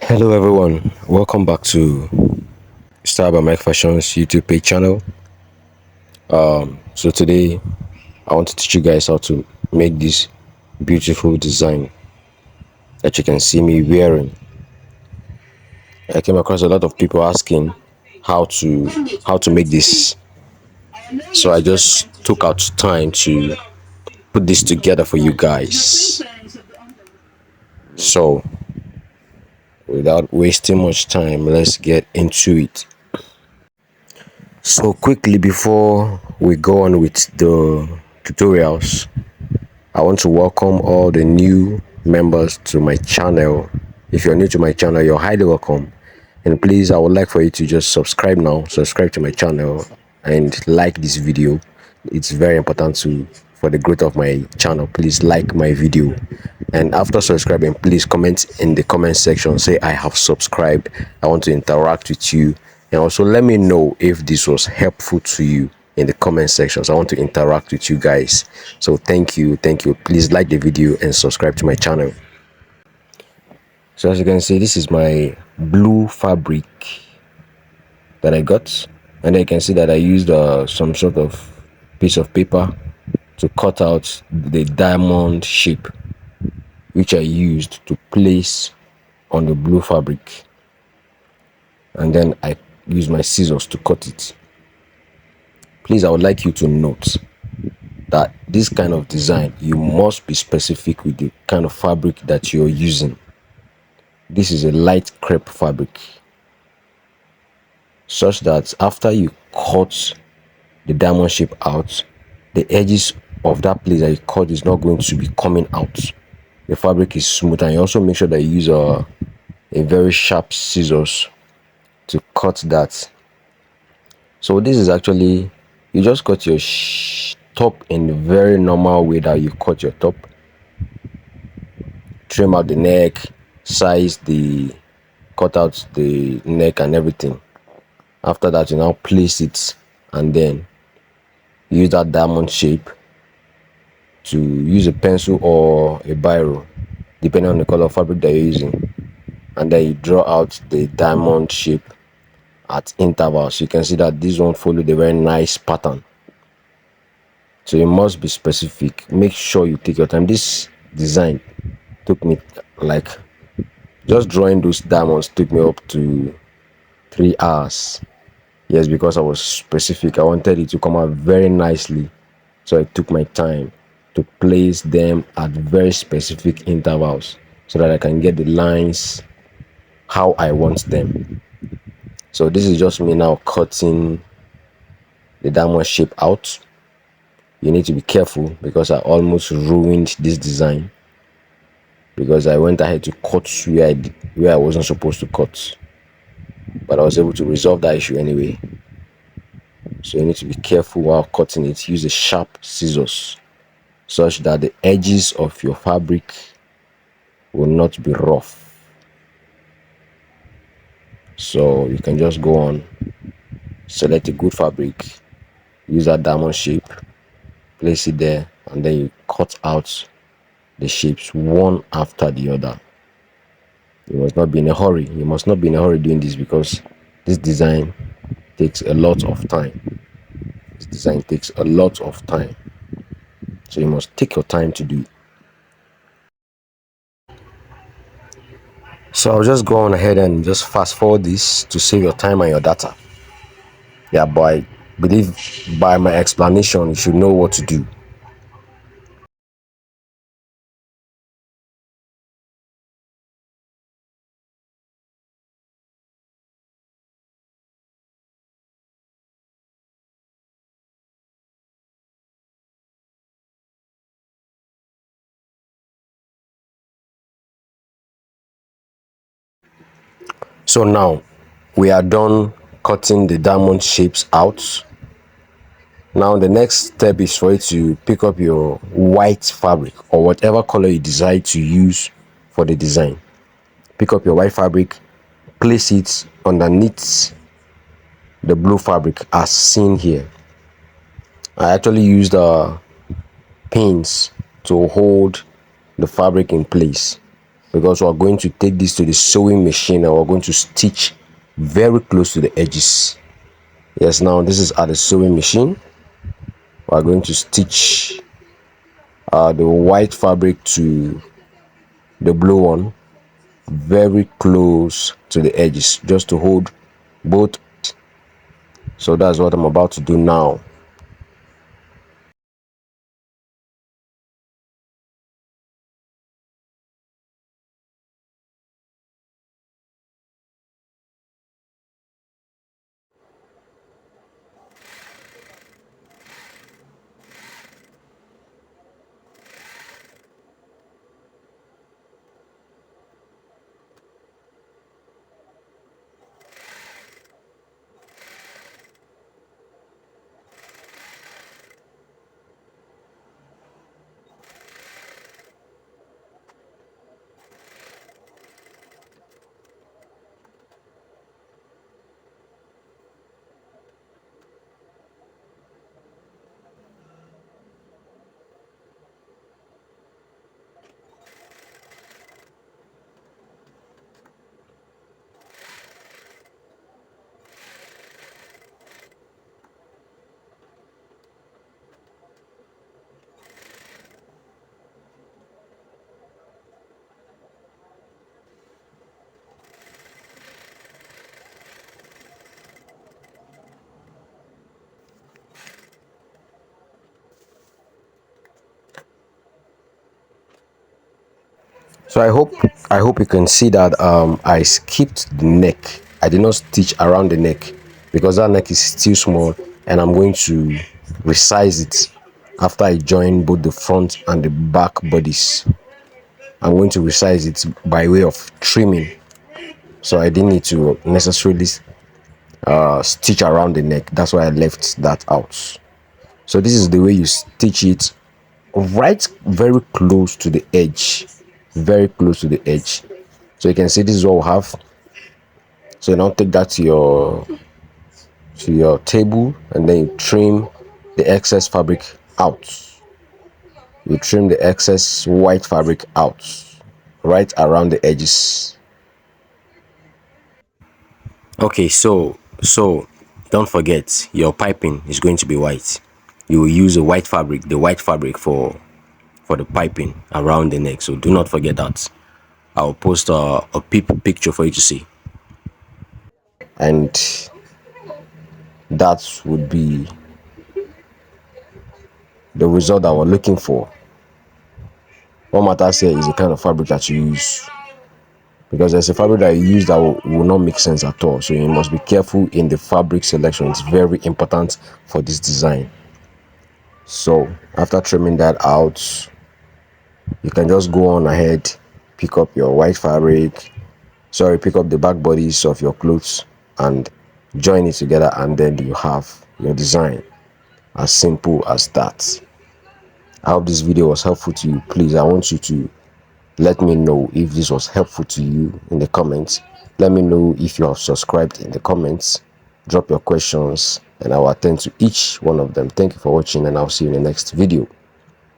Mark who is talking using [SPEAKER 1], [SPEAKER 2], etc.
[SPEAKER 1] Hello everyone, welcome back to Style by Mike Fashion's YouTube page channel. So today I want to teach you guys how to make this beautiful design that you can see me wearing. I came across a lot of people asking how to make this, so I just took out time to put this together for you guys. So without wasting much time, let's get into it. So quickly before we go on with the tutorials, I want to welcome all the new members to my channel. If you're new to my channel, you're highly welcome. And please, I would like for you to just subscribe now, subscribe to my channel and like this video. It's very important for the growth of my channel. Please like my video. And after subscribing, please comment in the comment section, say I have subscribed. I want to interact with you. And also let me know if this was helpful to you in the comment sections. I want to interact with you guys. So thank you. Please like the video and subscribe to my channel. So as you can see, this is my blue fabric that I got, and then you can see that I used some sort of piece of paper to cut out the diamond shape which I used to place on the blue fabric, and then I used my scissors to cut it. Please, I would like you to note that this kind of design, you must be specific with the kind of fabric that you're using. This is a light crepe fabric, such that after you cut the diamond shape out, the edges of that place that you cut is not going to be coming out. The fabric is smooth, and you also make sure that you use a very sharp scissors to cut that. So this is actually, you just cut your top in the very normal way that you cut your top. Trim out the neck, cut out the neck and everything. After that, you now place it and then use that diamond shape to use a pencil or a biro, depending on the color of fabric that you're using, and then you draw out the diamond shape at intervals. You can see that this one followed a very nice pattern. So you must be specific. Make sure you take your time. This design took me, like, just drawing those diamonds took me up to 3 hours. Yes, because I was specific. I wanted it to come out very nicely, so I took my time to place them at very specific intervals so that I can get the lines how I want them. So this is just me now cutting the diamond shape out. You need to be careful because I almost ruined this design because I went ahead to cut where I wasn't supposed to cut, but I was able to resolve that issue anyway. So you need to be careful while cutting it. Use a sharp scissors such that the edges of your fabric will not be rough. So you can just go on, select a good fabric, use that diamond shape, place it there, and then you cut out the shapes one after the other. You must not be in a hurry. You must not be in a hurry doing this because this design takes a lot of time. This design takes a lot of time. So you must take your time to do it. So I'll just go on ahead and just fast forward this to save your time and your data. Yeah, but I believe by my explanation you should know what to do. So now we are done cutting the diamond shapes out. Now the next step is for you to pick up your white fabric or whatever color you decide to use for the design. Pick up your white fabric, place it underneath the blue fabric as seen here. I actually used pins to hold the fabric in place. because we're going to take this to the sewing machine and we're going to stitch very close to the edges. Yes, now this is at the sewing machine. We're going to stitch the white fabric to the blue one very close to the edges, just to hold both. So that's what I'm about to do now. So I hope you can see that I skipped the neck. I did not stitch around the neck because that neck is still small, and I'm going to resize it after I join both the front and the back bodies. I'm going to resize it by way of trimming. So I didn't need to necessarily stitch around the neck. That's why I left that out. So this is the way you stitch it, right very close to the edge, very close to the edge. So you can see this is what we have. So you now take that to your table, and then you trim the excess fabric out. You trim the excess white fabric out right around the edges. Okay, so don't forget your piping is going to be white. You will use a white fabric, the white fabric for the piping around the neck. So do not forget that. I'll post a picture for you to see, and that would be the result that we're looking for. What matters here is the kind of fabric that you use, because there's a fabric that you use that will not make sense at all. So you must be careful in the fabric selection. It's very important for this design. So after trimming that out, you can just go on ahead, pick up your white fabric, pick up the back bodies of your clothes and join it together, and then you have your design. As simple as that. I hope this video was helpful to you. Please, I want you to let me know if this was helpful to you in the comments. Let me know if you have subscribed in the comments. Drop your questions and I will attend to each one of them. Thank you for watching, and I'll see you in the next video.